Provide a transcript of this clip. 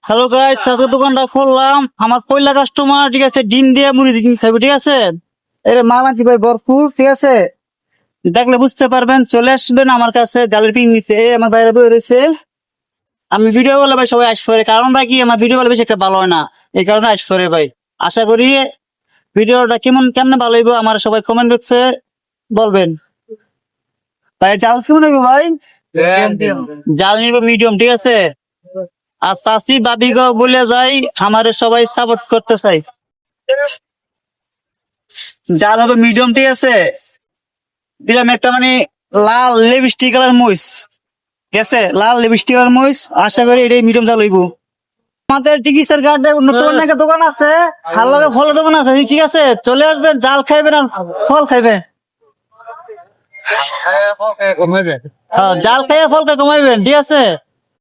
Hello guys, সাথে দোকানটা খুললাম। আমার পয়লা কাস্টমার, ঠিক আছে, ডিম দিয়ে মুড়ি দিয়ে খাইবে, ঠিক আছে। এর মাল আনছি ভাই ভরপুর, ঠিক আছে। দেখলে বুঝতে পারবেন, চলে আসবেন আমার কাছে। জালের পিং নিতে আমার বাইরে বই রয়েছে। আমি ভিডিও বলে ভাই সবাই আসবে, কারণটা কি, আমার ভিডিও বলে বেশি একটা ভালো হয় না, এই কারণে আসবে ভাই। আশা করি ভিডিওটা কেমনে ভালো হইব আমার সবাই কমেন্ট বক্সে বলবেন। ভাই জাল কেমন হইব ভাই? জাল নিব মিডিয়াম, ঠিক আছে। আর চাষি বাবি গো বলে যাই, আমারে সবাই সাপোর্ট করতে চাই। জাল হবে মিডিয়াম, ঠিক আছে। দিলাম একটা মানে লাল লিপস্টিক কালার মরিচ, ঠিক আছে, লাল লিপস্টিক কালার মরিচ। আশা করি এটাই মিডিয়াম জাল হইব। আমাদের টিকিসের গার্ডে নতুন একটা দোকান আছে, ভালো লাগে ফলের দোকান আছে, ঠিক আছে। চলে আসবেন, জাল খাইবেন আর ফল খাইবেন। জাল খাইয়া ফল কমাইবেন, ঠিক আছে।